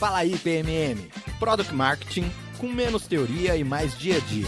Fala aí, PMM. Product Marketing com menos teoria e mais dia a dia.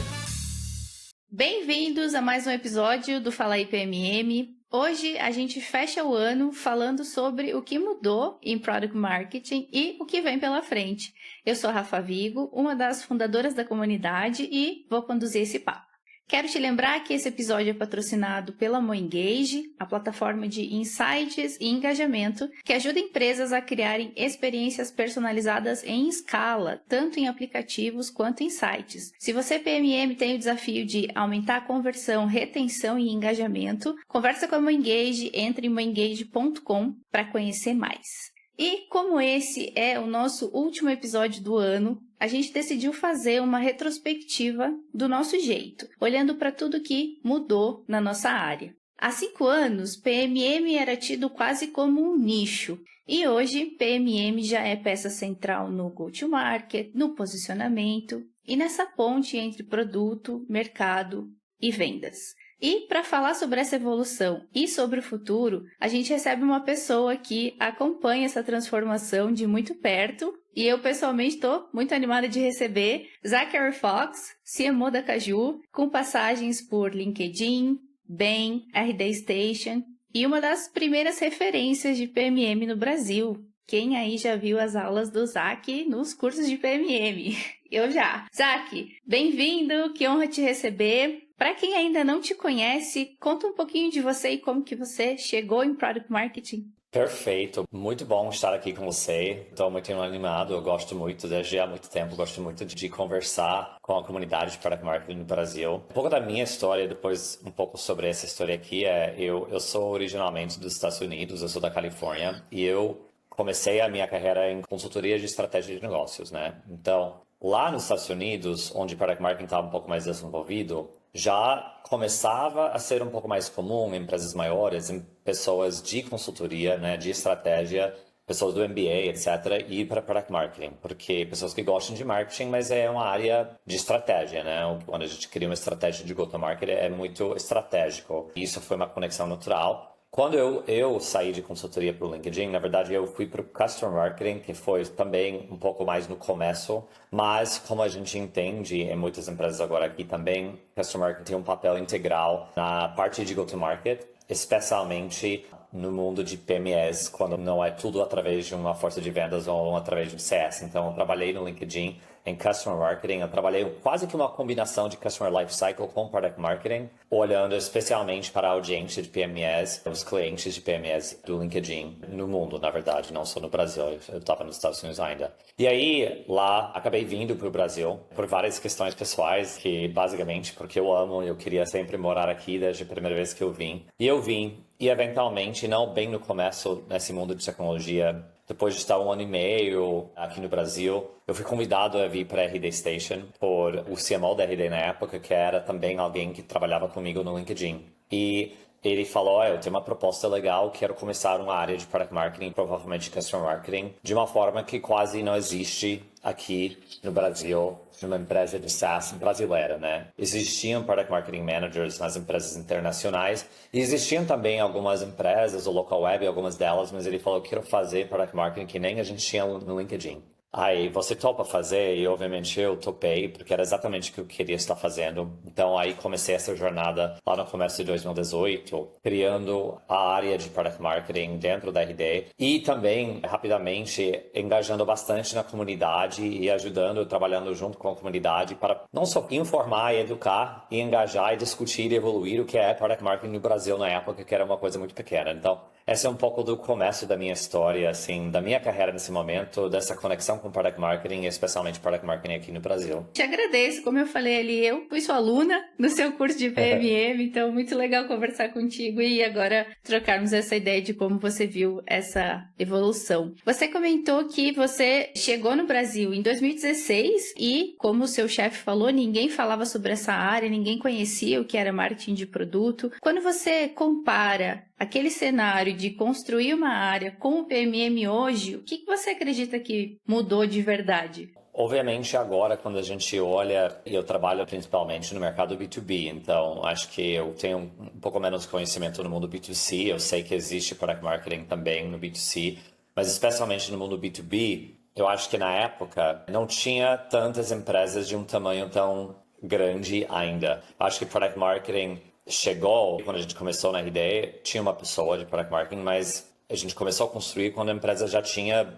Bem-vindos a mais um episódio do Fala aí, PMM. Hoje a gente fecha o ano falando sobre o que mudou em Product Marketing e o que vem pela frente. Eu sou a Rafa Vigo, uma das fundadoras da comunidade e vou conduzir esse papo. Quero te lembrar que esse episódio é patrocinado pela Moengage, a plataforma de insights e engajamento que ajuda empresas a criarem experiências personalizadas em escala, tanto em aplicativos quanto em sites. Se você, PMM, tem o desafio de aumentar a conversão, retenção e engajamento, conversa com a Moengage, entre em moengage.com para conhecer mais. E como esse é o nosso último episódio do ano, a gente decidiu fazer uma retrospectiva do nosso jeito, olhando para tudo que mudou na nossa área. Há 5 anos, PMM era tido quase como um nicho, e hoje PMM já é peça central no go-to-market, no posicionamento e nessa ponte entre produto, mercado e vendas. E para falar sobre essa evolução e sobre o futuro, a gente recebe uma pessoa que acompanha essa transformação de muito perto. E eu, pessoalmente, estou muito animada de receber Zachary Fox, CMO da Caju, com passagens por LinkedIn, Bain, RD Station e uma das primeiras referências de PMM no Brasil. Quem aí já viu as aulas do Zach nos cursos de PMM? Eu já. Zach, bem-vindo, que honra te receber. Para quem ainda não te conhece, conta um pouquinho de você e como que você chegou em Product Marketing. Perfeito, muito bom estar aqui com você. Estou muito animado, eu gosto muito, desde há muito tempo, gosto muito de conversar com a comunidade de Product Marketing no Brasil. Um pouco da minha história, depois um pouco sobre essa história aqui, eu sou originalmente dos Estados Unidos, eu sou da Califórnia, e eu comecei a minha carreira em consultoria de estratégia de negócios, né? Então, lá nos Estados Unidos, onde Product Marketing estava um pouco mais desenvolvido, já começava a ser um pouco mais comum em empresas maiores, em pessoas de consultoria, né, de estratégia, pessoas do MBA, etc., ir para Product Marketing, porque pessoas que gostam de marketing, mas é uma área de estratégia, né? Quando a gente cria uma estratégia de go-to-market é muito estratégico. Isso foi uma conexão natural. Quando eu saí de consultoria para o LinkedIn, na verdade eu fui para o Customer Marketing, que foi também um pouco mais no começo, mas como a gente entende em muitas empresas agora aqui também, Customer Marketing tem um papel integral na parte de go-to-market, especialmente no mundo de PMEs, quando não é tudo através de uma força de vendas ou através de um CS. Então eu trabalhei no LinkedIn em Customer Marketing, eu trabalhei quase que uma combinação de Customer Lifecycle com Product Marketing, olhando especialmente para a audiência de PMEs, os clientes de PMEs do LinkedIn no mundo, na verdade, não só no Brasil, eu estava nos Estados Unidos ainda. E aí, lá, acabei vindo para o Brasil por várias questões pessoais, que basicamente porque eu amo, eu queria sempre morar aqui desde a primeira vez que eu vim. E eu vim, e eventualmente, não bem no começo, nesse mundo de tecnologia, depois de estar 1 ano e meio aqui no Brasil, eu fui convidado a vir para a RD Station por o CMO da RD na época, que era também alguém que trabalhava comigo no LinkedIn. E ele falou, eu tenho uma proposta legal, quero começar uma área de Product Marketing, provavelmente Customer Marketing, de uma forma que quase não existe aqui no Brasil, numa empresa de SaaS brasileira, né? Existiam Product Marketing Managers nas empresas internacionais e existiam também algumas empresas, o Local Web, algumas delas, mas ele falou, quero fazer Product Marketing que nem a gente tinha no LinkedIn. Aí, você topa fazer? E obviamente eu topei, porque era exatamente o que eu queria estar fazendo. Então aí comecei essa jornada lá no começo de 2018, criando a área de Product Marketing dentro da RD e também, rapidamente, engajando bastante na comunidade e ajudando, trabalhando junto com a comunidade para não só informar e educar, e engajar e discutir e evoluir o que é Product Marketing no Brasil na época, que era uma coisa muito pequena. Então, esse é um pouco do começo da minha história, assim, da minha carreira nesse momento, dessa conexão com Product Marketing, especialmente Product Marketing aqui no Brasil. Te agradeço, como eu falei ali, eu fui sua aluna no seu curso de PMM, então muito legal conversar contigo e agora trocarmos essa ideia de como você viu essa evolução. Você comentou que você chegou no Brasil em 2016 e, como o seu chefe falou, ninguém falava sobre essa área, ninguém conhecia o que era marketing de produto. Quando você compara aquele cenário de construir uma área com o PMM hoje, o que você acredita que mudou de verdade? Obviamente agora quando a gente olha, eu trabalho principalmente no mercado B2B, então acho que eu tenho um pouco menos conhecimento no mundo B2C, eu sei que existe Product Marketing também no B2C, mas especialmente no mundo B2B, eu acho que na época não tinha tantas empresas de um tamanho tão grande ainda. Eu acho que Product Marketing chegou, quando a gente começou na RD, tinha uma pessoa de Product Marketing, mas a gente começou a construir quando a empresa já tinha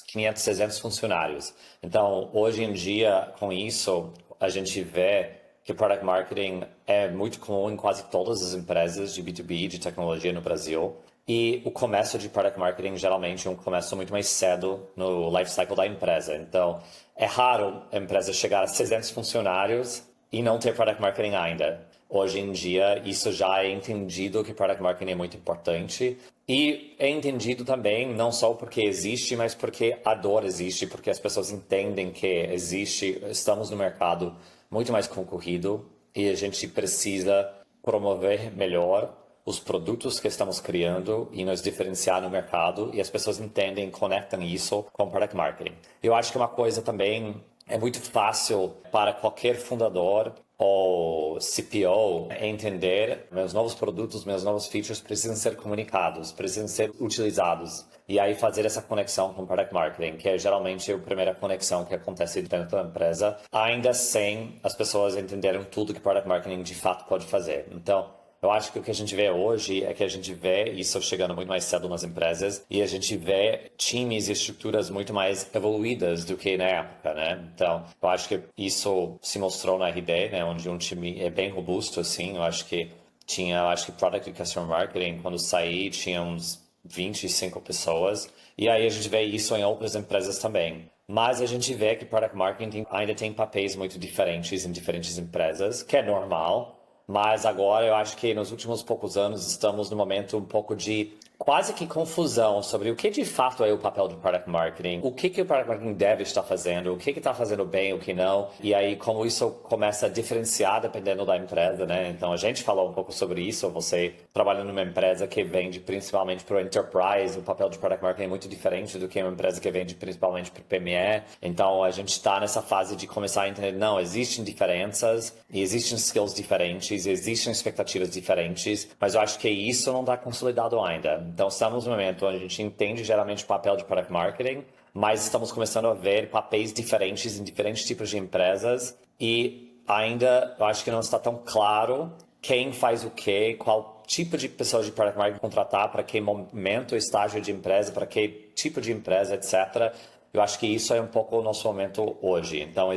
500, 600 funcionários. Então, hoje em dia, com isso, a gente vê que Product Marketing é muito comum em quase todas as empresas de B2B, de tecnologia no Brasil. E o começo de Product Marketing geralmente é um começo muito mais cedo no life cycle da empresa. Então, é raro a empresa chegar a 600 funcionários e não ter Product Marketing ainda. Hoje em dia, isso já é entendido que Product Marketing é muito importante. E é entendido também, não só porque existe, mas porque a dor existe, porque as pessoas entendem que existe, estamos no mercado muito mais concorrido e a gente precisa promover melhor os produtos que estamos criando e nos diferenciar no mercado, e as pessoas entendem, conectam isso com Product Marketing. Eu acho que uma coisa também é muito fácil para qualquer fundador ou CPO entender meus novos produtos, meus novos features precisam ser comunicados, precisam ser utilizados. E aí fazer essa conexão com Product Marketing, que é geralmente a primeira conexão que acontece dentro da empresa, ainda sem as pessoas entenderem tudo que Product Marketing de fato pode fazer. Então, eu acho que o que a gente vê hoje é que a gente vê isso chegando muito mais cedo nas empresas e a gente vê times e estruturas muito mais evoluídas do que na época, né? Então, eu acho que isso se mostrou na RD, né? Onde um time é bem robusto, assim. Eu acho que Product e Customer Marketing, quando saí, tinha uns 25 pessoas. E aí a gente vê isso em outras empresas também. Mas a gente vê que Product Marketing ainda tem papéis muito diferentes em diferentes empresas, que é normal. Mas agora eu acho que nos últimos poucos anos estamos num momento um pouco de quase que confusão sobre o que de fato é o papel do Product Marketing, o que o Product Marketing deve estar fazendo, o que está fazendo bem, o que não, e aí como isso começa a diferenciar dependendo da empresa, né? Então a gente falou um pouco sobre isso, você trabalhando numa empresa que vende principalmente para o Enterprise, o papel de Product Marketing é muito diferente do que uma empresa que vende principalmente para o PME, então a gente está nessa fase de começar a entender, não, existem diferenças, e existem skills diferentes, existem expectativas diferentes, mas eu acho que isso não está consolidado ainda. Então, estamos no momento onde a gente entende geralmente o papel de Product Marketing, mas estamos começando a ver papéis diferentes em diferentes tipos de empresas e ainda eu acho que não está tão claro quem faz o quê, qual tipo de pessoas de Product Marketing contratar, para que momento, estágio de empresa, para que tipo de empresa, etc. Eu acho que isso é um pouco o nosso momento hoje. Então,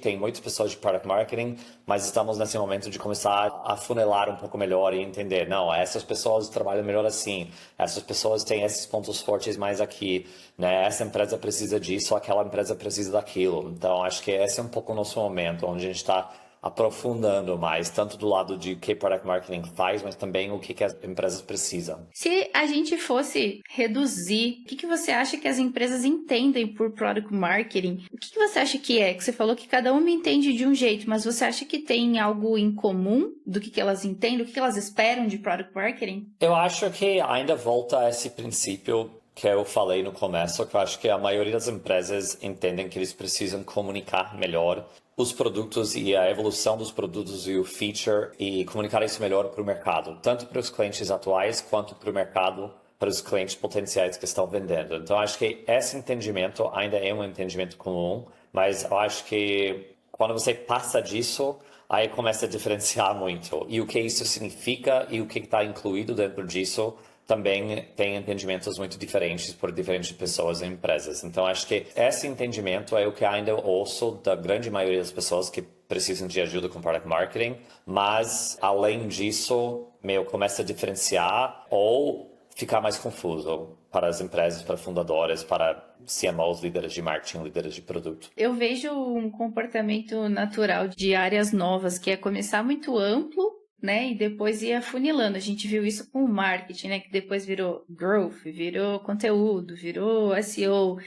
tem muitas pessoas de Product Marketing, mas estamos nesse momento de começar a funelar um pouco melhor e entender, não, essas pessoas trabalham melhor assim, essas pessoas têm esses pontos fortes mais aqui, né? Essa empresa precisa disso, aquela empresa precisa daquilo. Então, acho que esse é um pouco o nosso momento, onde a gente está aprofundando mais, tanto do lado de o que Product Marketing faz, mas também o que as empresas precisam. Se a gente fosse reduzir, o que você acha que as empresas entendem por Product Marketing? O que você acha que é? Que você falou que cada uma entende de um jeito, mas você acha que tem algo em comum do que elas entendem, o que elas esperam de Product Marketing? Eu acho que ainda volta a esse princípio que eu falei no começo, que eu acho que a maioria das empresas entendem que eles precisam comunicar melhor os produtos e a evolução dos produtos e o feature e comunicar isso melhor para o mercado, tanto para os clientes atuais quanto para o mercado, para os clientes potenciais que estão vendendo. Então, acho que esse entendimento ainda é um entendimento comum, mas eu acho que quando você passa disso, aí começa a diferenciar muito. E o que isso significa e o que está incluído dentro disso também tem entendimentos muito diferentes por diferentes pessoas e empresas. Então, acho que esse entendimento é o que ainda ouço da grande maioria das pessoas que precisam de ajuda com Product Marketing, mas, além disso, começa a diferenciar ou ficar mais confuso para as empresas, para fundadores, para CMOs, líderes de marketing, líderes de produto. Eu vejo um comportamento natural de áreas novas, que é começar muito amplo, né? E depois ir afunilando. A gente viu isso com o marketing, né? Que depois virou growth, virou conteúdo, virou SEO.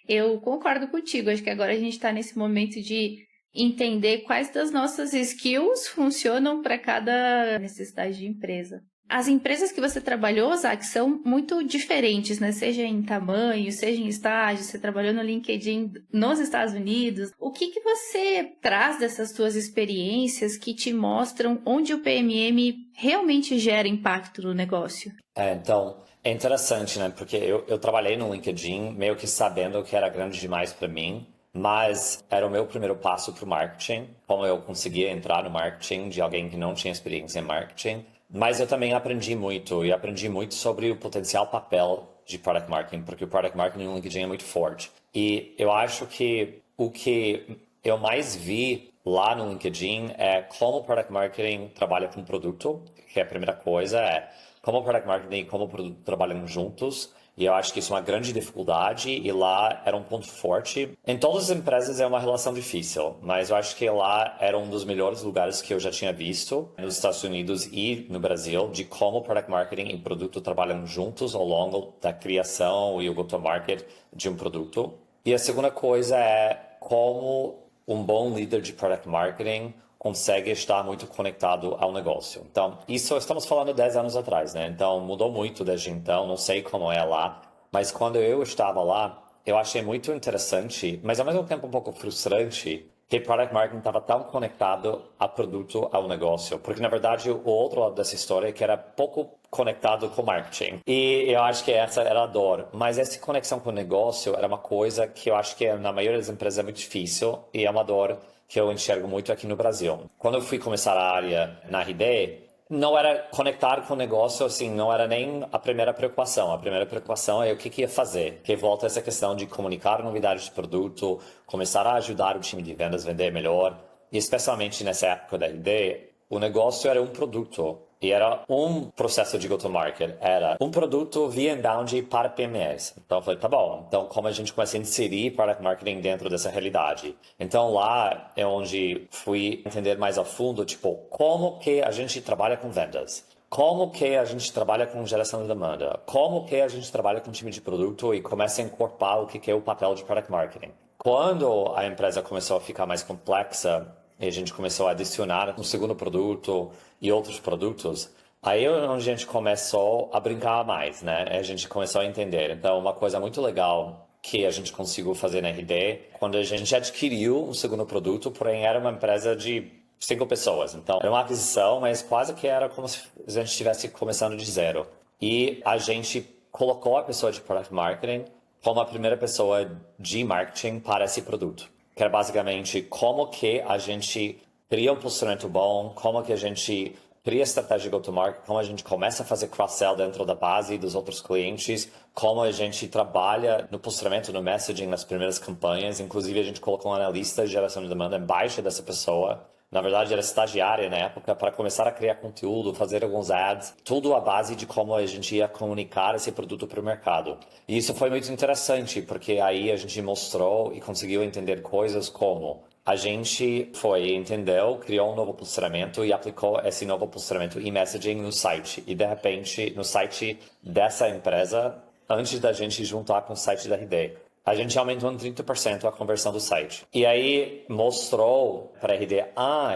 Eu concordo contigo. Acho que agora a gente está nesse momento de entender quais das nossas skills funcionam para cada necessidade de empresa. As empresas que você trabalhou, Zach, são muito diferentes, né? Seja em tamanho, seja em estágio, você trabalhou no LinkedIn nos Estados Unidos. O que você traz dessas suas experiências que te mostram onde o PMM realmente gera impacto no negócio? Então, É interessante, né? Porque eu trabalhei no LinkedIn meio que sabendo que era grande demais para mim, mas era o meu primeiro passo para o marketing, como eu conseguia entrar no marketing de alguém que não tinha experiência em marketing. Mas eu também aprendi muito, e aprendi muito sobre o potencial papel de product marketing, porque o product marketing no LinkedIn é muito forte. E eu acho que o que eu mais vi lá no LinkedIn é como o product marketing trabalha com produto, que é a primeira coisa, é como o product marketing e como o produto trabalham juntos. E eu acho que isso é uma grande dificuldade e lá era um ponto forte. Em todas as empresas é uma relação difícil, mas eu acho que lá era um dos melhores lugares que eu já tinha visto nos Estados Unidos e no Brasil de como o product marketing e produto trabalham juntos ao longo da criação e o go-to-market de um produto. E a segunda coisa é como um bom líder de product marketing consegue estar muito conectado ao negócio. Então, isso estamos falando 10 anos atrás, né? Então, mudou muito desde então, não sei como é lá, mas quando eu estava lá, eu achei muito interessante, mas ao mesmo tempo um pouco frustrante, que product marketing estava tão conectado a produto, ao negócio. Porque, na verdade, o outro lado dessa história é que era pouco conectado com marketing. E eu acho que essa era a dor. Mas essa conexão com o negócio era uma coisa que eu acho que na maioria das empresas é muito difícil e é uma dor que eu enxergo muito aqui no Brasil. Quando eu fui começar a área na RD, não era conectar com o negócio, assim, não era nem a primeira preocupação. A primeira preocupação é o que ia fazer. Que volta essa questão de comunicar novidades de produto, começar a ajudar o time de vendas a vender melhor. E especialmente nessa época da RD, o negócio era um produto. E era um processo de go-to-market. Era um produto via inbound para PMEs. Então eu falei, tá bom. Então como a gente começa a inserir product marketing dentro dessa realidade? Então lá é onde fui entender mais a fundo, tipo, como que a gente trabalha com vendas? Como que a gente trabalha com geração de demanda? Como que a gente trabalha com time de produto e começa a incorporar o que é o papel de product marketing? Quando a empresa começou a ficar mais complexa, e a gente começou a adicionar um segundo produto e outros produtos, aí é onde a gente começou a brincar mais, né? A gente começou a entender. Então, uma coisa muito legal que a gente conseguiu fazer na RD, quando a gente adquiriu um segundo produto, porém era uma empresa de 5 pessoas. Então, era uma aquisição, mas quase que era como se a gente estivesse começando de zero. E a gente colocou a pessoa de Product Marketing como a primeira pessoa de marketing para esse produto. Que era basicamente como que a gente cria um posicionamento bom, como que a gente cria estratégia de go-to-market, como a gente começa a fazer cross-sell dentro da base dos outros clientes, como a gente trabalha no posicionamento, no messaging, nas primeiras campanhas. Inclusive, a gente colocou um analista de geração de demanda embaixo dessa pessoa. Na verdade, era estagiária na época para começar a criar conteúdo, fazer alguns ads, tudo à base de como a gente ia comunicar esse produto para o mercado. E isso foi muito interessante, porque aí a gente mostrou e conseguiu entender coisas como a gente entendeu, criou um novo posicionamento e aplicou esse novo posicionamento em messaging no site. E de repente, no site dessa empresa, antes da gente juntar com o site da RD, a gente aumentou em 30% a conversão do site. E aí mostrou para a RD,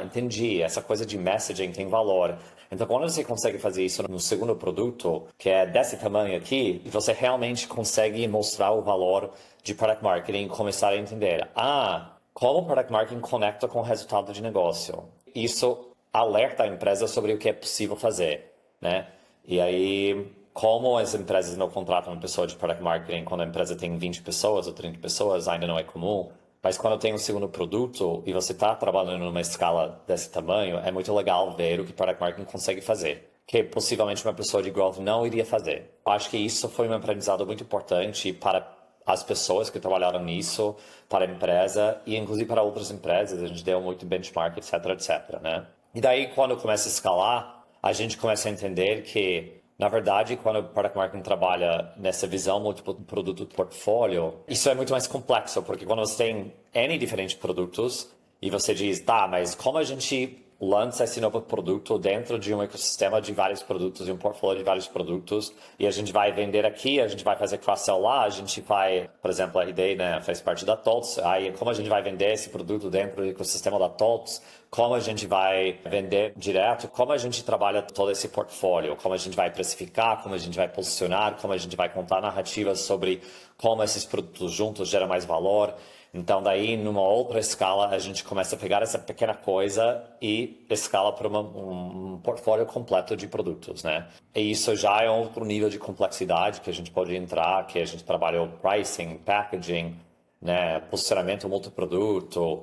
entendi, essa coisa de messaging tem valor. Então, quando você consegue fazer isso no segundo produto, que é desse tamanho aqui, você realmente consegue mostrar o valor de product marketing e começar a entender, como o product marketing conecta com o resultado de negócio. Isso alerta a empresa sobre o que é possível fazer, né? E aí, como as empresas não contratam uma pessoa de product marketing quando a empresa tem 20 pessoas ou 30 pessoas, ainda não é comum. Mas quando tem um segundo produto e você está trabalhando numa escala desse tamanho, é muito legal ver o que product marketing consegue fazer, que possivelmente uma pessoa de growth não iria fazer. Eu acho que isso foi um aprendizado muito importante para as pessoas que trabalharam nisso, para a empresa e inclusive para outras empresas. A gente deu muito benchmark, etc, etc, né? E daí, quando começa a escalar, a gente começa a entender que, na verdade, quando o Product Marketing trabalha nessa visão múltiplo produto portfólio, isso é muito mais complexo, porque quando você tem N diferentes produtos e você diz, mas como a gente lança esse novo produto dentro de um ecossistema de vários produtos, de um portfólio de vários produtos, e a gente vai vender aqui, a gente vai fazer cross-sell lá, a gente vai, por exemplo, a RD, né, faz parte da TOTS, aí como a gente vai vender esse produto dentro do ecossistema da TOTS, como a gente vai vender direto, como a gente trabalha todo esse portfólio, como a gente vai precificar, como a gente vai posicionar, como a gente vai contar narrativas sobre como esses produtos juntos geram mais valor. Então, daí, numa outra escala, a gente começa a pegar essa pequena coisa e escala para um portfólio completo de produtos, né? E isso já é um outro nível de complexidade que a gente pode entrar, que a gente trabalha o pricing, packaging, né? Posicionamento multiproduto,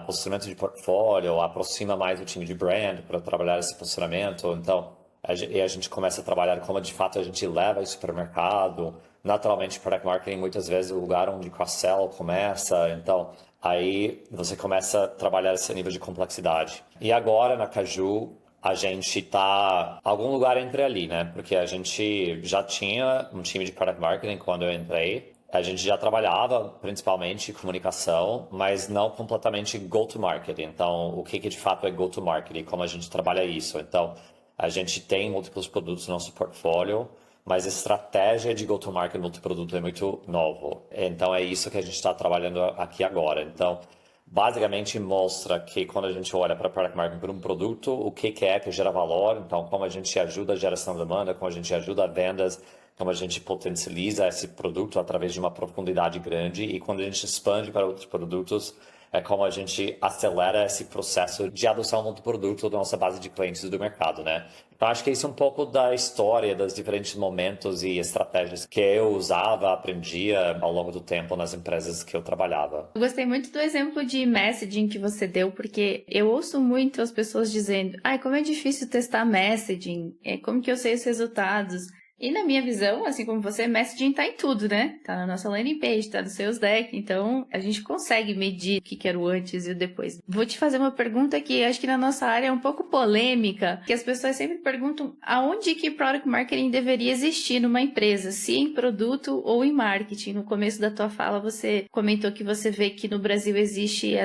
posicionamento de portfólio, aproxima mais o time de brand para trabalhar esse posicionamento. Então, a gente começa a trabalhar como de fato a gente leva isso para o mercado. Naturalmente, product marketing muitas vezes é o lugar onde cross-sell começa. Então, aí você começa a trabalhar esse nível de complexidade. E agora, na Caju, a gente está em algum lugar entre ali, né? Porque a gente já tinha um time de product marketing quando eu entrei. A gente já trabalhava principalmente comunicação, mas não completamente go-to-market. Então, o que de fato é go-to-market e como a gente trabalha isso? Então, a gente tem múltiplos produtos no nosso portfólio, mas a estratégia de go-to-market multiproduto é muito novo. Então, é isso que a gente está trabalhando aqui agora. Então, basicamente mostra que quando a gente olha para product marketing por um produto, o que é que gera valor, então como a gente ajuda a geração de demanda, como a gente ajuda a vendas, como a gente potencializa esse produto através de uma profundidade grande e quando a gente expande para outros produtos, é como a gente acelera esse processo de adoção do produto da nossa base de clientes do mercado, né? Então, acho que isso é um pouco da história, dos diferentes momentos e estratégias que eu usava, aprendia ao longo do tempo nas empresas que eu trabalhava. Eu gostei muito do exemplo de messaging que você deu, porque eu ouço muito as pessoas dizendo, como é difícil testar messaging, como que eu sei os resultados? E na minha visão, assim como você, messaging tá em tudo, né? Tá na nossa landing page, tá no seus deck, então a gente consegue medir o que era o antes e o depois. Vou te fazer uma pergunta que acho que na nossa área é um pouco polêmica, que as pessoas sempre perguntam aonde que Product Marketing deveria existir numa empresa, se em produto ou em marketing. No começo da tua fala você comentou que você vê que no Brasil existe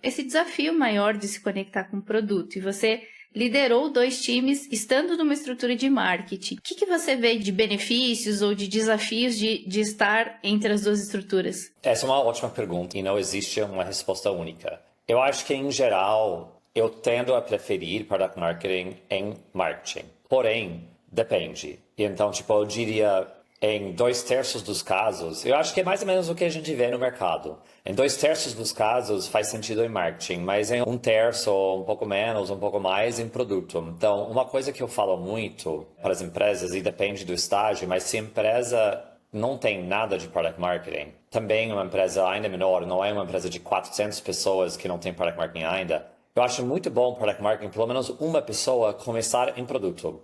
esse desafio maior de se conectar com o produto, e você liderou 2 times estando numa estrutura de marketing. O que você vê de benefícios ou de desafios de estar entre as 2 estruturas? Essa é uma ótima pergunta e não existe uma resposta única. Eu acho que, em geral, eu tendo a preferir product marketing em marketing. Porém, depende. Então, eu diria, em 2/3 dos casos, eu acho que é mais ou menos o que a gente vê no mercado. Em 2/3 dos casos faz sentido em marketing, mas em 1/3, ou um pouco menos, um pouco mais em produto. Então, uma coisa que eu falo muito para as empresas, e depende do estágio, mas se a empresa não tem nada de product marketing, também uma empresa ainda menor, não é uma empresa de 400 pessoas que não tem product marketing ainda, eu acho muito bom product marketing, pelo menos uma pessoa começar em produto.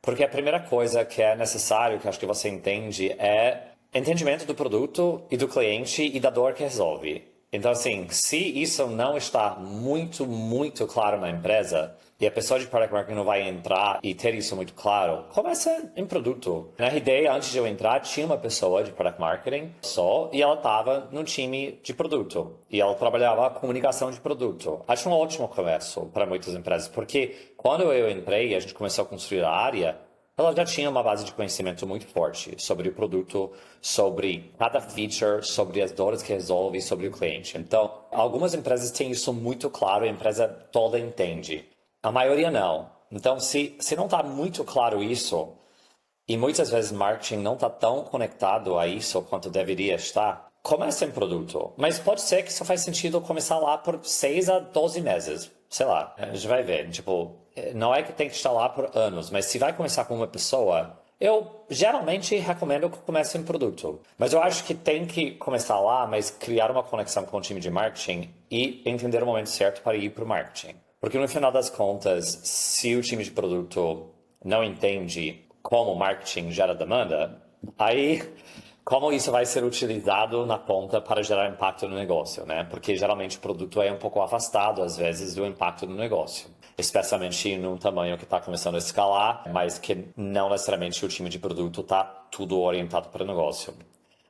Porque a primeira coisa que é necessário, que acho que você entende, é entendimento do produto e do cliente e da dor que resolve. Então, assim, se isso não está muito, muito claro na empresa e a pessoa de product marketing não vai entrar e ter isso muito claro, começa em produto. Na ideia, antes de eu entrar, tinha uma pessoa de product marketing só e ela estava no time de produto. E ela trabalhava a comunicação de produto. Acho um ótimo começo para muitas empresas, porque quando eu entrei e a gente começou a construir a área, ela já tinha uma base de conhecimento muito forte sobre o produto, sobre cada feature, sobre as dores que resolve, sobre o cliente. Então, algumas empresas têm isso muito claro e a empresa toda entende. A maioria não. Então, se não está muito claro isso, e muitas vezes marketing não está tão conectado a isso quanto deveria estar, começa em produto. Mas pode ser que só faz sentido começar lá por 6 a 12 meses. Sei lá, a gente vai ver. Não é que tem que estar lá por anos, mas se vai começar com uma pessoa, eu geralmente recomendo que comece em produto. Mas eu acho que tem que começar lá, mas criar uma conexão com o time de marketing e entender o momento certo para ir para o marketing. Porque no final das contas, se o time de produto não entende como o marketing gera demanda, aí como isso vai ser utilizado na ponta para gerar impacto no negócio, né? Porque geralmente o produto é um pouco afastado, às vezes, do impacto no negócio. Especialmente num tamanho que está começando a escalar, mas que não necessariamente o time de produto está tudo orientado para o negócio.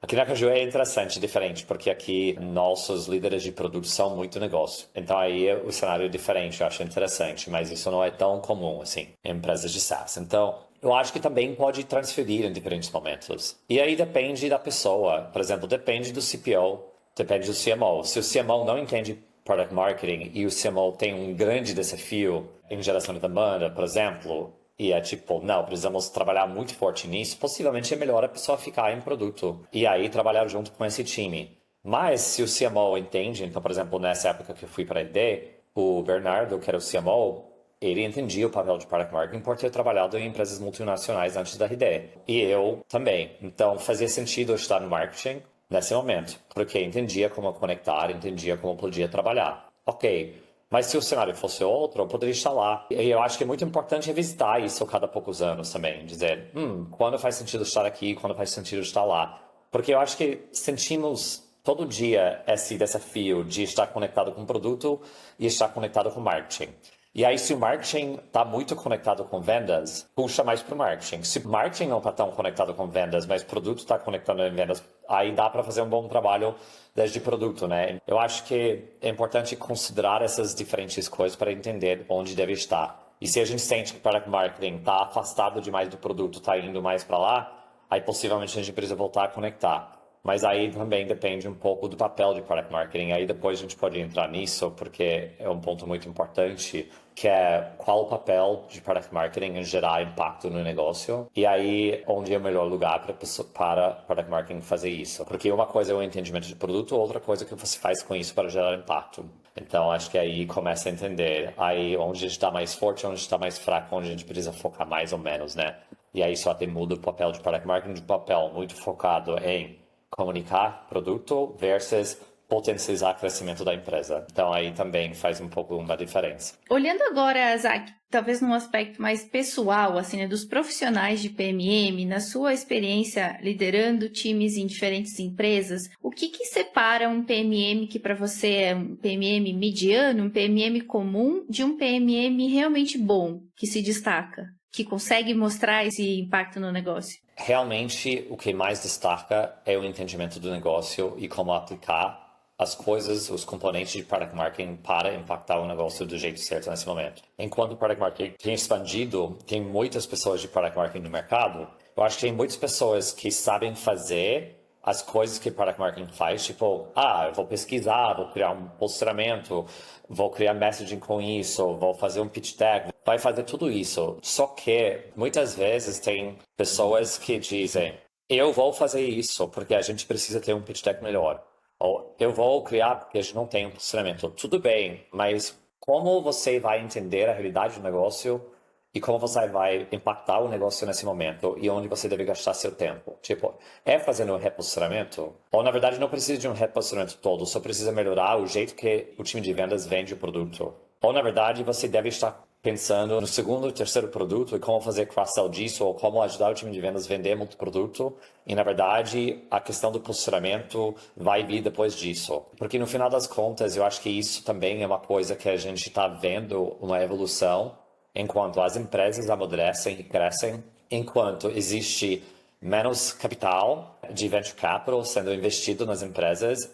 Aqui na Caju é interessante, diferente, porque aqui nossos líderes de produto são muito negócio. Então aí o cenário é diferente, eu acho interessante, mas isso não é tão comum, assim, em empresas de SaaS. Então, eu acho que também pode transferir em diferentes momentos. E aí depende da pessoa. Por exemplo, depende do CPO, depende do CMO. Se o CMO não entende Product Marketing e o CMO tem um grande desafio em geração de demanda, por exemplo, e é não, precisamos trabalhar muito forte nisso, possivelmente é melhor a pessoa ficar em produto e aí trabalhar junto com esse time. Mas se o CMO entende, então, por exemplo, nessa época que eu fui para a ID, o Bernardo, que era o CMO, ele entendia o papel de Product Marketing por ter trabalhado em empresas multinacionais antes da RD. E eu também. Então, fazia sentido eu estar no marketing nesse momento, porque entendia como conectar, entendia como podia trabalhar. Ok, mas se o cenário fosse outro, eu poderia estar lá. E eu acho que é muito importante revisitar isso a cada poucos anos também. Dizer, quando faz sentido estar aqui, quando faz sentido estar lá. Porque eu acho que sentimos todo dia esse desafio de estar conectado com o produto e estar conectado com o marketing. E aí, se o marketing está muito conectado com vendas, puxa mais para o marketing. Se o marketing não está tão conectado com vendas, mas o produto está conectado em vendas, aí dá para fazer um bom trabalho desde produto, né? Eu acho que é importante considerar essas diferentes coisas para entender onde deve estar. E se a gente sente que o product marketing está afastado demais do produto, está indo mais para lá, aí possivelmente a gente precisa voltar a conectar. Mas aí também depende um pouco do papel de Product Marketing. Aí depois a gente pode entrar nisso, porque é um ponto muito importante, que é qual o papel de Product Marketing em gerar impacto no negócio. E aí, onde é o melhor lugar para Product Marketing fazer isso. Porque uma coisa é o entendimento de produto, outra coisa é o que você faz com isso para gerar impacto. Então, acho que aí começa a entender aí onde a gente está mais forte, onde a gente está mais fraco, onde a gente precisa focar mais ou menos, né? E aí só até muda o papel de Product Marketing de papel muito focado em comunicar produto versus potencializar o crescimento da empresa. Então, aí também faz um pouco uma diferença. Olhando agora, Zach, talvez num aspecto mais pessoal, assim, né, dos profissionais de PMM, na sua experiência liderando times em diferentes empresas, o que separa um PMM que para você é um PMM mediano, um PMM comum, de um PMM realmente bom, que se destaca, que consegue mostrar esse impacto no negócio? Realmente, o que mais destaca é o entendimento do negócio e como aplicar as coisas, os componentes de Product Marketing para impactar o negócio do jeito certo nesse momento. Enquanto o Product Marketing tem expandido, tem muitas pessoas de Product Marketing no mercado, eu acho que tem muitas pessoas que sabem fazer as coisas que o Product Marketing faz, tipo, eu vou pesquisar, vou criar um posicionamento, vou criar messaging com isso, vou fazer um pitch deck, vai fazer tudo isso. Só que muitas vezes tem pessoas que dizem, eu vou fazer isso porque a gente precisa ter um pitch deck melhor. Ou eu vou criar porque a gente não tem um posicionamento. Tudo bem, mas como você vai entender a realidade do negócio e como você vai impactar o negócio nesse momento e onde você deve gastar seu tempo? Tipo, é fazendo um reposicionamento? Ou, na verdade, não precisa de um reposicionamento todo, só precisa melhorar o jeito que o time de vendas vende o produto. Ou, na verdade, você deve estar pensando no segundo e terceiro produto e como fazer cross-sell disso ou como ajudar o time de vendas a vender muito produto. E, na verdade, a questão do posicionamento vai vir depois disso. Porque, no final das contas, eu acho que isso também é uma coisa que a gente está vendo uma evolução enquanto as empresas amadurecem e crescem, enquanto existe menos capital de venture capital sendo investido nas empresas,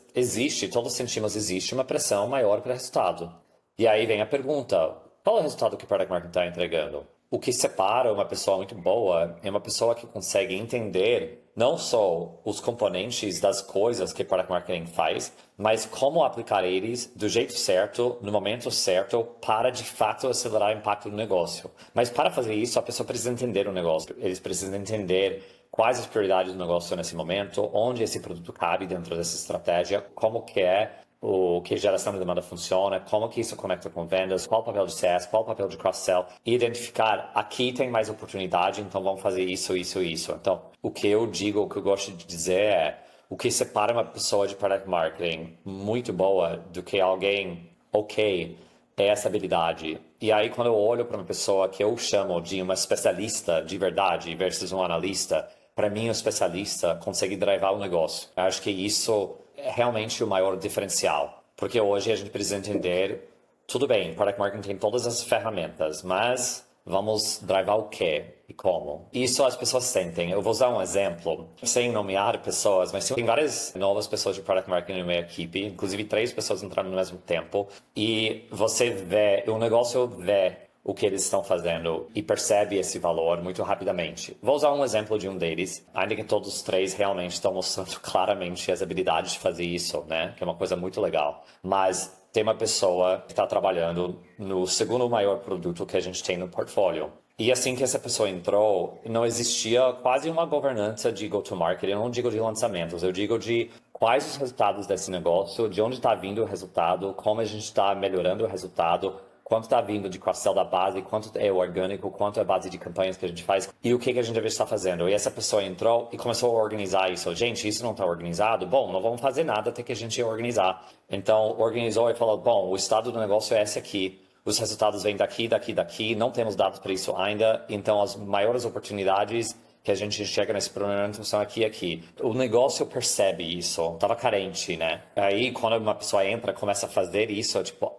todos sentimos, existe uma pressão maior para o resultado. E aí vem a pergunta, qual é o resultado que o Product Marketing está entregando? O que separa uma pessoa muito boa é uma pessoa que consegue entender não só os componentes das coisas que o Product Marketing faz, mas como aplicar eles do jeito certo, no momento certo, para de fato acelerar o impacto do negócio. Mas para fazer isso, a pessoa precisa entender o negócio. Eles precisam entender quais as prioridades do negócio nesse momento, onde esse produto cabe dentro dessa estratégia, como que é o que geração de demanda funciona, como que isso conecta com vendas, qual o papel de CS, qual o papel de cross-sell, e identificar aqui tem mais oportunidade, então vamos fazer isso, isso, isso. Então, o que eu digo, o que eu gosto de dizer é o que separa uma pessoa de Product Marketing muito boa do que alguém ok é essa habilidade. E aí, quando eu olho para uma pessoa que eu chamo de uma especialista de verdade versus um analista, para mim, o especialista consegue drivar o negócio. Eu acho que isso é realmente o maior diferencial. Porque hoje a gente precisa entender, tudo bem, Product Marketing tem todas as ferramentas, mas vamos drivar o quê e como? Isso as pessoas sentem. Eu vou usar um exemplo, sem nomear pessoas, mas tem várias novas pessoas de Product Marketing na minha equipe, inclusive 3 pessoas entrando no mesmo tempo, e você vê, o negócio vê o que eles estão fazendo e percebe esse valor muito rapidamente. Vou usar um exemplo de um deles, ainda que todos os 3 realmente estão mostrando claramente as habilidades de fazer isso, né? Que é uma coisa muito legal. Mas tem uma pessoa que está trabalhando no segundo maior produto que a gente tem no portfólio. E assim que essa pessoa entrou, não existia quase uma governança de go-to-market. Eu não digo de lançamentos, eu digo de quais os resultados desse negócio, de onde está vindo o resultado, como a gente está melhorando o resultado, quanto está vindo de cross-sell da base, quanto é orgânico, quanto é base de campanhas que a gente faz e o que a gente deve estar fazendo. E essa pessoa entrou e começou a organizar isso. Gente, isso não está organizado? Bom, não vamos fazer nada até que a gente organizar. Então, organizou e falou, bom, o estado do negócio é esse aqui. Os resultados vêm daqui, daqui, daqui. Não temos dados para isso ainda. Então, as maiores oportunidades que a gente enxerga nesse momento são aqui e aqui. O negócio percebe isso. Estava carente, né? Aí, quando uma pessoa entra, começa a fazer isso, tipo,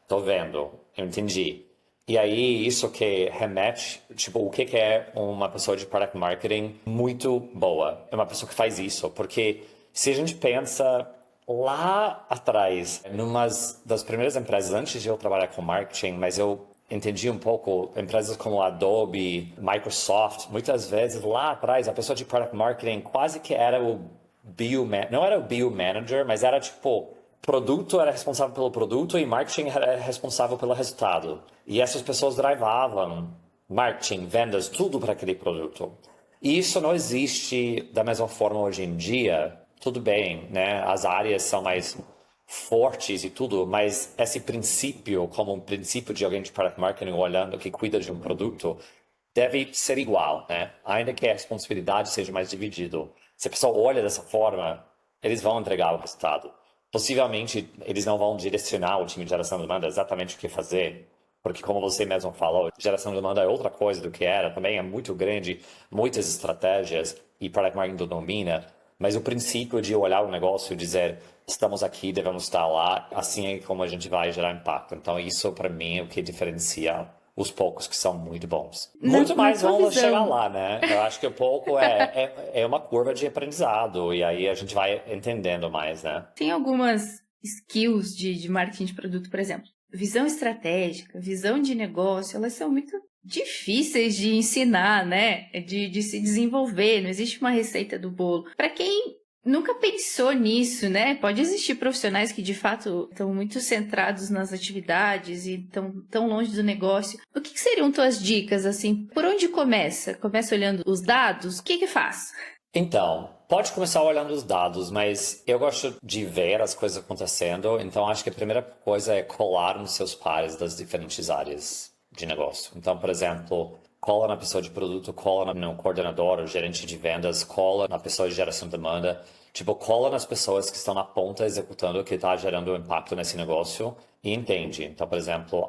tô vendo, eu entendi. E aí, isso que remete, tipo, o que é uma pessoa de product marketing muito boa? É uma pessoa que faz isso, porque se a gente pensa lá atrás, numa das primeiras empresas, antes de eu trabalhar com marketing, mas eu entendi um pouco, empresas como Adobe, Microsoft, muitas vezes lá atrás, a pessoa de product marketing quase que era não era o BU manager, mas era tipo, produto era responsável pelo produto e marketing era responsável pelo resultado. E essas pessoas drivavam marketing, vendas, tudo para aquele produto. E isso não existe da mesma forma hoje em dia. Tudo bem, né? As áreas são mais fortes e tudo, mas esse princípio, como um princípio de alguém de product marketing olhando que cuida de um produto, deve ser igual, né? Ainda que a responsabilidade seja mais dividida. Se a pessoa olha dessa forma, eles vão entregar o resultado. Possivelmente, eles não vão direcionar o time de geração de demanda exatamente o que fazer, porque como você mesmo falou, geração de demanda é outra coisa do que era, também é muito grande, muitas estratégias e product marketing domina, mas o princípio de olhar o negócio e dizer, estamos aqui, devemos estar lá, assim é como a gente vai gerar impacto. Então isso, para mim, é o que diferencia os poucos que são muito bons. Muito mais vão chegar lá, né? Eu acho que o pouco é uma curva de aprendizado e aí a gente vai entendendo mais, né? Tem algumas skills de marketing de produto, por exemplo, visão estratégica, visão de negócio, elas são muito difíceis de ensinar, né? De se desenvolver, não existe uma receita do bolo. Para quem nunca pensou nisso, né? Pode existir profissionais que, de fato, estão muito centrados nas atividades e estão tão longe do negócio. O que seriam tuas dicas, assim? Por onde começa? Começa olhando os dados? O que faz? Então, pode começar olhando os dados, mas eu gosto de ver as coisas acontecendo. Então, acho que a primeira coisa é colar nos seus pares das diferentes áreas de negócio. Então, por exemplo, cola na pessoa de produto, cola no coordenador, o gerente de vendas, cola na pessoa de geração de demanda. Tipo, cola nas pessoas que estão na ponta executando o que está gerando impacto nesse negócio e entende. Então, por exemplo,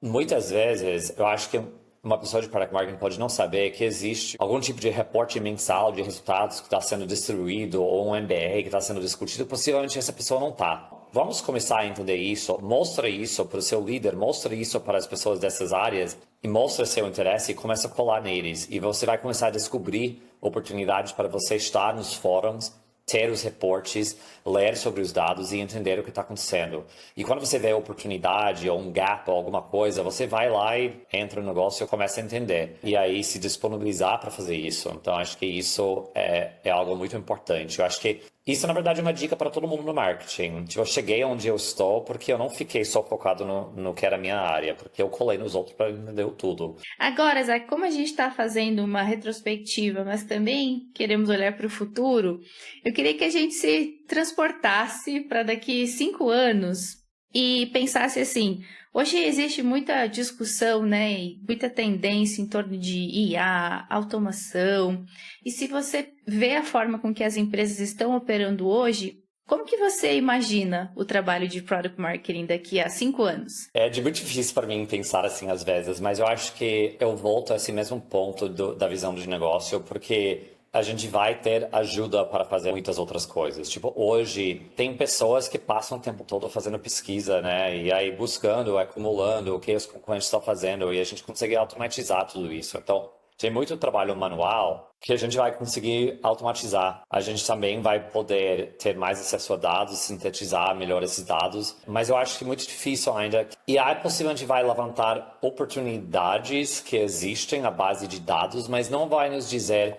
muitas vezes eu acho que uma pessoa de product marketing pode não saber que existe algum tipo de reporte mensal de resultados que está sendo distribuído ou um MBA que está sendo discutido. Possivelmente essa pessoa não está. Vamos começar a entender isso, mostra isso para o seu líder, mostra isso para as pessoas dessas áreas e mostra seu interesse e começa a colar neles. E você vai começar a descobrir oportunidades para você estar nos fóruns, ter os reportes, ler sobre os dados e entender o que está acontecendo. E quando você vê a oportunidade ou um gap ou alguma coisa, você vai lá e entra no negócio e começa a entender. E aí se disponibilizar para fazer isso. Então, acho que isso é algo muito importante. Eu acho que isso, na verdade, é uma dica para todo mundo no marketing. Tipo, eu cheguei onde eu estou porque eu não fiquei só focado no que era a minha área, porque eu colei nos outros para entender tudo. Agora, Zé, como a gente está fazendo uma retrospectiva, mas também queremos olhar para o futuro, eu queria que a gente se transportasse para daqui 5 anos e pensasse assim, hoje existe muita discussão, né, e muita tendência em torno de IA, automação, e se você vê a forma com que as empresas estão operando hoje, como que você imagina o trabalho de Product Marketing daqui a 5 anos? É muito difícil para mim pensar assim às vezes, mas eu acho que eu volto a esse mesmo ponto da visão de negócio, porque a gente vai ter ajuda para fazer muitas outras coisas. Tipo, hoje tem pessoas que passam o tempo todo fazendo pesquisa, né? E aí buscando, acumulando o que os concorrentes estão fazendo e a gente consegue automatizar tudo isso. Então, tem muito trabalho manual que a gente vai conseguir automatizar. A gente também vai poder ter mais acesso a dados, sintetizar melhor esses dados. Mas eu acho que é muito difícil ainda. E aí possivelmente vai levantar oportunidades que existem na base de dados, mas não vai nos dizer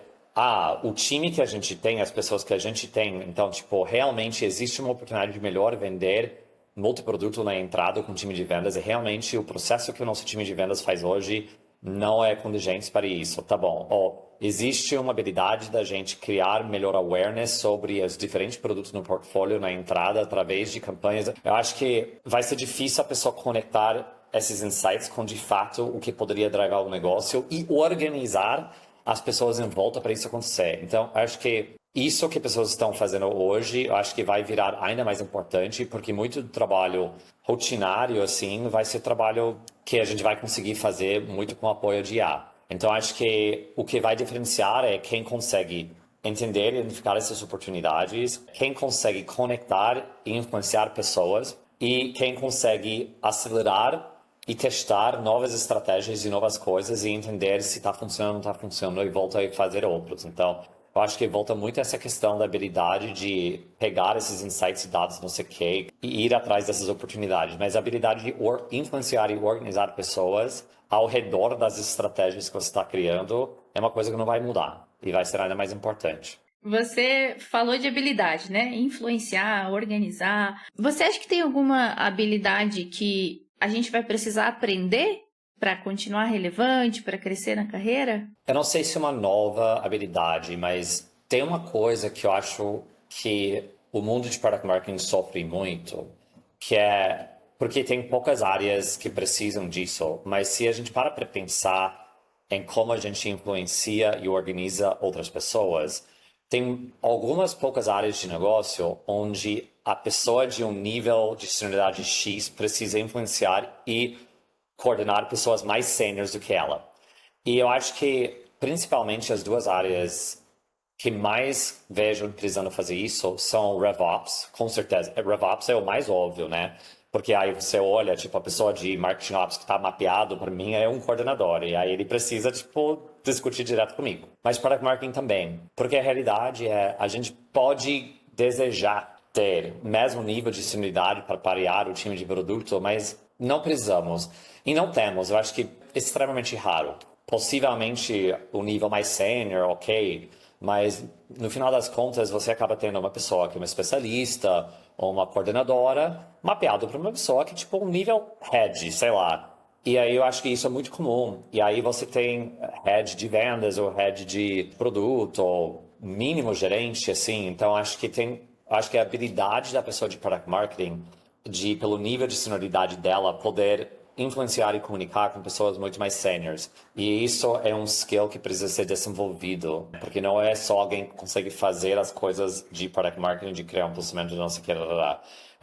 o time que a gente tem, as pessoas que a gente tem. Então, tipo, realmente existe uma oportunidade de melhor vender multiproduto na entrada com o time de vendas. E realmente o processo que o nosso time de vendas faz hoje não é contingente para isso. Tá bom. existe uma habilidade da gente criar melhor awareness sobre os diferentes produtos no portfólio na entrada através de campanhas. Eu acho que vai ser difícil a pessoa conectar esses insights com, de fato, o que poderia drivar o negócio e organizar as pessoas em volta para isso acontecer. Então, acho que isso que pessoas estão fazendo hoje, eu acho que vai virar ainda mais importante, porque muito do trabalho rotinário, assim, vai ser trabalho que a gente vai conseguir fazer muito com o apoio de IA. Então, acho que o que vai diferenciar é quem consegue entender e identificar essas oportunidades, quem consegue conectar e influenciar pessoas e quem consegue acelerar e testar novas estratégias e novas coisas e entender se está funcionando ou não está funcionando e volta a fazer outros. Então, eu acho que volta muito essa questão da habilidade de pegar esses insights e dados, não sei o quê, e ir atrás dessas oportunidades. Mas a habilidade de influenciar e organizar pessoas ao redor das estratégias que você está criando é uma coisa que não vai mudar e vai ser ainda mais importante. Você falou de habilidade, né? Influenciar, organizar. Você acha que tem alguma habilidade que a gente vai precisar aprender para continuar relevante, para crescer na carreira? Eu não sei se é uma nova habilidade, mas tem uma coisa que eu acho que o mundo de product marketing sofre muito, que é porque tem poucas áreas que precisam disso, mas se a gente para pensar em como a gente influencia e organiza outras pessoas, tem algumas poucas áreas de negócio onde a pessoa de um nível de senioridade X precisa influenciar e coordenar pessoas mais seniors do que ela. E eu acho que, principalmente, as duas áreas que mais vejo precisando fazer isso são RevOps, com certeza. RevOps é o mais óbvio, né? Porque aí você olha, tipo, a pessoa de Marketing Ops que está mapeado, para mim, é um coordenador. E aí ele precisa, tipo, discutir direto comigo. Mas Product Marketing também. Porque a realidade é, a gente pode desejar ter o mesmo nível de senioridade para parear o time de produto, mas não precisamos. E não temos. Eu acho que é extremamente raro. Possivelmente o nível mais sênior, ok, mas no final das contas você acaba tendo uma pessoa que é uma especialista ou uma coordenadora mapeado para uma pessoa que tipo um nível head, sei lá. E aí eu acho que isso é muito comum. E aí você tem head de vendas ou head de produto ou mínimo gerente, assim. Então acho que a habilidade da pessoa de product marketing de pelo nível de senioridade dela poder influenciar e comunicar com pessoas muito mais seniors. E isso é um skill que precisa ser desenvolvido, porque não é só alguém que consegue fazer as coisas de product marketing, de criar um posicionamento de não sei o que.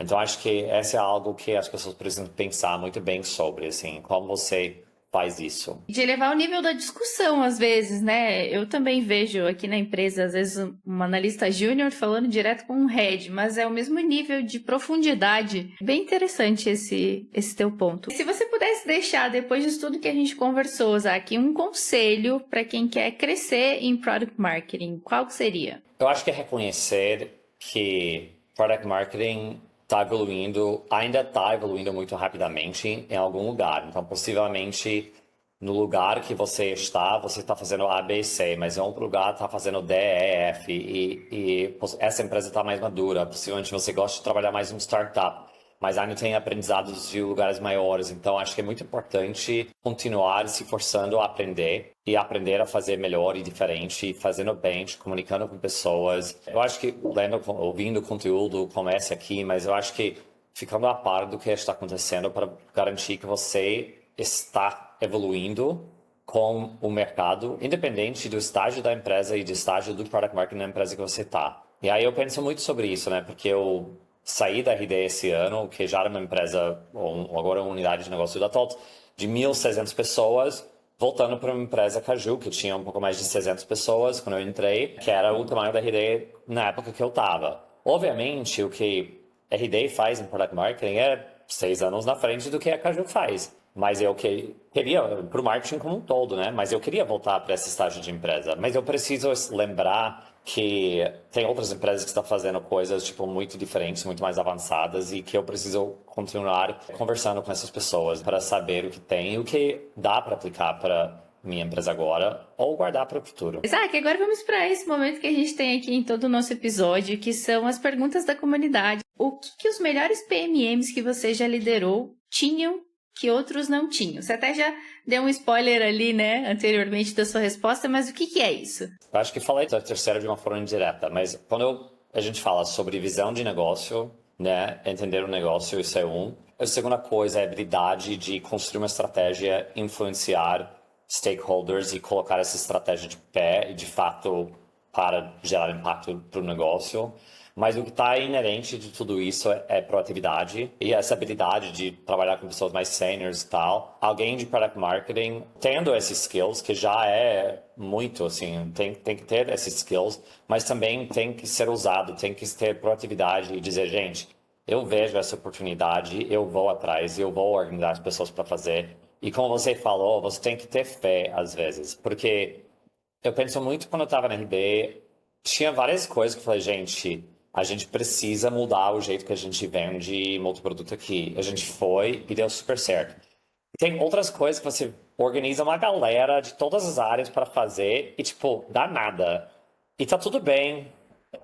Então, acho que esse é algo que as pessoas precisam pensar muito bem sobre, assim, como você faz isso. De elevar o nível da discussão, às vezes, né? Eu também vejo aqui na empresa, às vezes, um analista júnior falando direto com um head, mas é o mesmo nível de profundidade. Bem interessante esse teu ponto. Se você pudesse deixar, depois disso tudo que a gente conversou, Zac, um conselho para quem quer crescer em Product Marketing, qual seria? Eu acho que é reconhecer que Product Marketing ainda está evoluindo muito rapidamente em algum lugar. Então, possivelmente, no lugar que você está fazendo A, B e C, mas em outro lugar está fazendo D, E, F, e essa empresa está mais madura. Possivelmente você gosta de trabalhar mais em um startup, mas ainda tem aprendizados de lugares maiores. Então, acho que é muito importante continuar se forçando a aprender e aprender a fazer melhor e diferente, fazendo bem, comunicando com pessoas. Eu acho que ouvindo conteúdo como esse aqui, mas eu acho que ficando a par do que está acontecendo para garantir que você está evoluindo com o mercado, independente do estágio da empresa e do estágio do product marketing na empresa que você está. E aí eu penso muito sobre isso, né? Porque eu saí da RD esse ano, que já era uma empresa, ou agora uma unidade de negócio da TOTS, de 1.600 pessoas, voltando para uma empresa Caju, que tinha um pouco mais de 600 pessoas quando eu entrei, que era o tamanho da RD na época que eu estava. Obviamente, o que a RD faz em Product Marketing é 6 anos na frente do que a Caju faz. Mas eu queria, para o marketing como um todo, né? Mas eu queria voltar para esse estágio de empresa. Mas eu preciso lembrar que tem outras empresas que estão fazendo coisas tipo muito diferentes, muito mais avançadas e que eu preciso continuar conversando com essas pessoas para saber o que tem e o que dá para aplicar para minha empresa agora ou guardar para o futuro. Zac, agora vamos para esse momento que a gente tem aqui em todo o nosso episódio, que são as perguntas da comunidade. O que os melhores PMMs que você já liderou tinham que outros não tinham. Você até já deu um spoiler ali, né, anteriormente da sua resposta, mas o que é isso? Eu acho que falei da terceira de uma forma indireta, mas quando a gente fala sobre visão de negócio, né, entender o negócio, isso é um. A segunda coisa é a habilidade de construir uma estratégia, influenciar stakeholders e colocar essa estratégia de pé, de fato, para gerar impacto para o negócio. Mas o que está inerente de tudo isso é proatividade e essa habilidade de trabalhar com pessoas mais seniors e tal. Alguém de product marketing tendo esses skills, que já é muito, assim, tem que ter esses skills, mas também tem que ser usado, tem que ter proatividade e dizer, gente, eu vejo essa oportunidade, eu vou atrás, eu vou organizar as pessoas para fazer. E como você falou, você tem que ter fé às vezes, porque eu penso muito quando eu estava na RB, tinha várias coisas que eu falei, gente, a gente precisa mudar o jeito que a gente vende multiproduto aqui. A gente foi e deu super certo. Tem outras coisas que você organiza uma galera de todas as áreas para fazer e, tipo, dá nada. E tá tudo bem,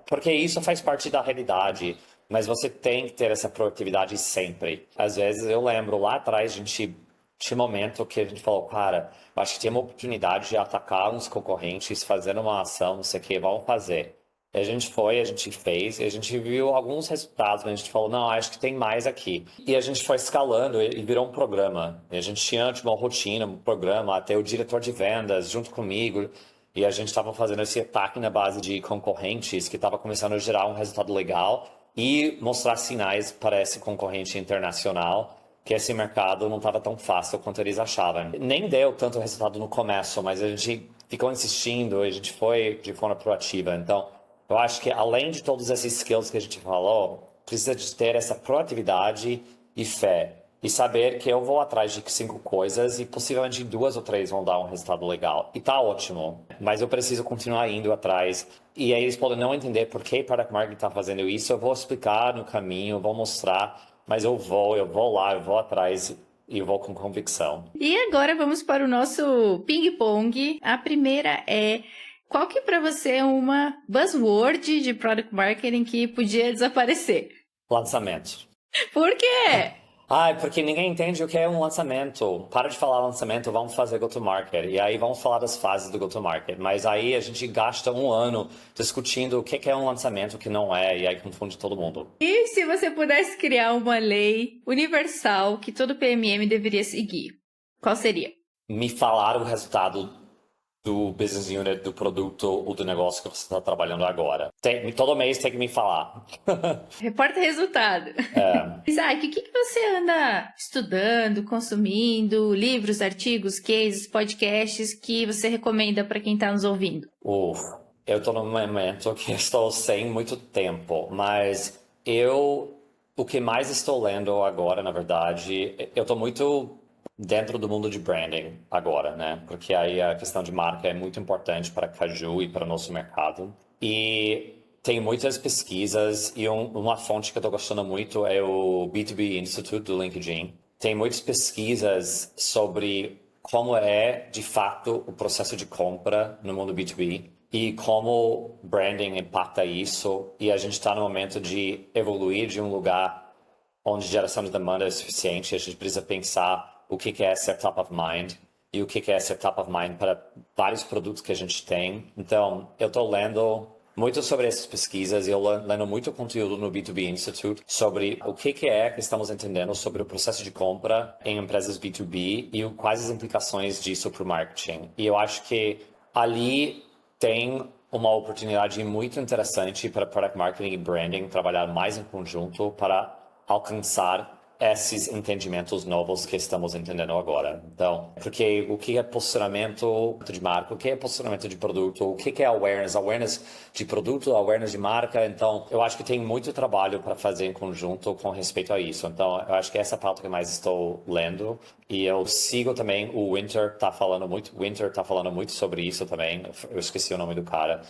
porque isso faz parte da realidade. Mas você tem que ter essa proatividade sempre. Às vezes, eu lembro, lá atrás, a gente tinha um momento que a gente falou, cara, eu acho que tem uma oportunidade de atacar uns concorrentes, fazendo uma ação, não sei o que, vamos fazer. E a gente foi, a gente fez, e a gente viu alguns resultados, mas a gente falou, não, acho que tem mais aqui. E a gente foi escalando e virou um programa. E a gente tinha tipo, uma rotina, um programa, até o diretor de vendas junto comigo. E a gente estava fazendo esse ataque na base de concorrentes que estava começando a gerar um resultado legal e mostrar sinais para esse concorrente internacional que esse mercado não estava tão fácil quanto eles achavam. Nem deu tanto resultado no começo, mas a gente ficou insistindo, a gente foi de forma proativa. Então, eu acho que além de todos esses skills que a gente falou, precisa de ter essa proatividade e fé. E saber que eu vou atrás de 5 coisas e possivelmente 2 ou 3 vão dar um resultado legal. E tá ótimo. Mas eu preciso continuar indo atrás. E aí eles podem não entender por que Product Marketing tá fazendo isso. Eu vou explicar no caminho, vou mostrar. Mas eu vou lá, eu vou atrás e eu vou com convicção. E agora vamos para o nosso ping-pong. A primeira é... Qual que para você é uma buzzword de Product Marketing que podia desaparecer? Lançamento. Por quê? Porque ninguém entende o que é um lançamento. Para de falar lançamento, vamos fazer go-to-market. E aí vamos falar das fases do go-to-market. Mas aí a gente gasta um ano discutindo o que é um lançamento, o que não é, e aí confunde todo mundo. E se você pudesse criar uma lei universal que todo PMM deveria seguir, qual seria? Me falar o resultado do business unit, do produto ou do negócio que você está trabalhando agora. Todo mês tem que me falar. Reporta resultado. Isaac, o que você anda estudando, consumindo, livros, artigos, cases, podcasts que você recomenda para quem está nos ouvindo? Eu estou num momento que estou sem muito tempo, mas o que mais estou lendo agora, na verdade, eu estou muito dentro do mundo de branding agora, né? Porque aí a questão de marca é muito importante para a Caju e para o nosso mercado. E tem muitas pesquisas e uma fonte que eu estou gostando muito é o B2B Institute do LinkedIn. Tem muitas pesquisas sobre como é, de fato, o processo de compra no mundo B2B e como branding impacta isso. E a gente está no momento de evoluir de um lugar onde geração de demanda é suficiente. A gente precisa pensar o que é ser top of mind e o que é ser top of mind para vários produtos que a gente tem. Então, eu estou lendo muito sobre essas pesquisas e eu lendo muito conteúdo no B2B Institute sobre o que é que estamos entendendo sobre o processo de compra em empresas B2B e quais as implicações disso para o marketing. E eu acho que ali tem uma oportunidade muito interessante para Product Marketing e Branding trabalhar mais em conjunto para alcançar esses entendimentos novos que estamos entendendo agora. Então, porque o que é posicionamento de marca, o que é posicionamento de produto, o que é awareness de produto, awareness de marca. Então, eu acho que tem muito trabalho para fazer em conjunto com respeito a isso. Então, eu acho que essa é a pauta que mais estou lendo. E eu sigo também, o Winter tá falando muito sobre isso também. Eu esqueci o nome do cara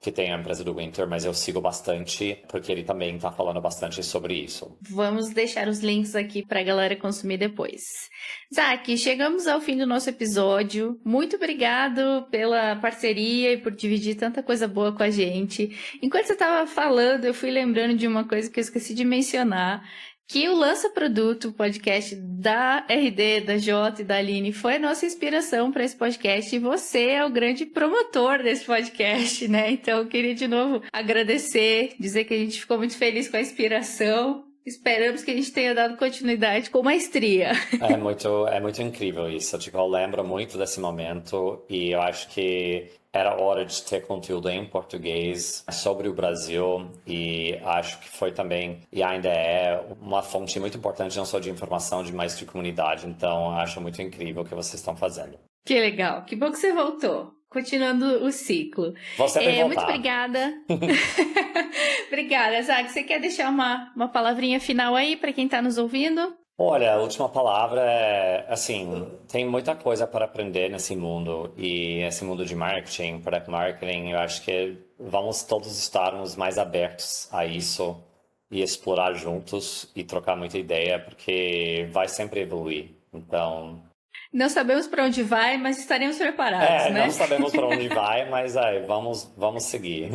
que tem a empresa do Winter, mas eu sigo bastante, porque ele também está falando bastante sobre isso. Vamos deixar os links aqui para a galera consumir depois. Isaac, chegamos ao fim do nosso episódio. Muito obrigado pela parceria e por dividir tanta coisa boa com a gente. Enquanto você estava falando, eu fui lembrando de uma coisa que eu esqueci de mencionar, que o Lança Produto, o podcast da RD, da Jota e da Aline, foi a nossa inspiração para esse podcast e você é o grande promotor desse podcast, né? Então eu queria de novo agradecer, dizer que a gente ficou muito feliz com a inspiração. Esperamos que a gente tenha dado continuidade com maestria. É muito incrível isso. Tipo, eu lembro muito desse momento e eu acho que era hora de ter conteúdo em português sobre o Brasil e acho que foi também, e ainda é, uma fonte muito importante não só de informação, mas de comunidade. Então, acho muito incrível o que vocês estão fazendo. Que legal. Que bom que você voltou. Continuando o ciclo. Você tem voltar. Muito obrigada. Obrigada, Zach. Você quer deixar uma palavrinha final aí para quem está nos ouvindo? Olha, a última palavra é, assim, tem muita coisa para aprender nesse mundo e esse mundo de marketing, product marketing, eu acho que vamos todos estarmos mais abertos a isso e explorar juntos e trocar muita ideia, porque vai sempre evoluir. Então... Não sabemos para onde vai, mas estaremos preparados, né? Não sabemos para onde vai, mas vamos seguir.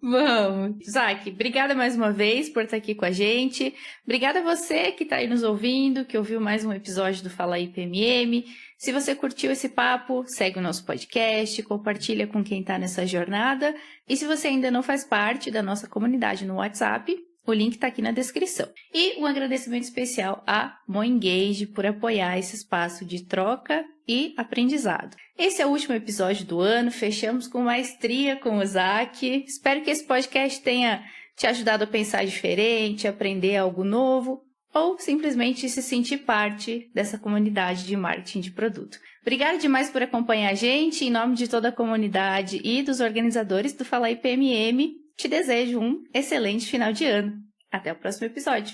Vamos. Zach, obrigada mais uma vez por estar aqui com a gente. Obrigada a você que está aí nos ouvindo, que ouviu mais um episódio do Fala aí PMM. Se você curtiu esse papo, segue o nosso podcast, compartilha com quem está nessa jornada. E se você ainda não faz parte da nossa comunidade no WhatsApp, o link está aqui na descrição. E um agradecimento especial a Moengage por apoiar esse espaço de troca e aprendizado. Esse é o último episódio do ano, fechamos com maestria com o Zach. Espero que esse podcast tenha te ajudado a pensar diferente, aprender algo novo ou simplesmente se sentir parte dessa comunidade de marketing de produto. Obrigada demais por acompanhar a gente. Em nome de toda a comunidade e dos organizadores do Fala aí PMM, te desejo um excelente final de ano. Até o próximo episódio.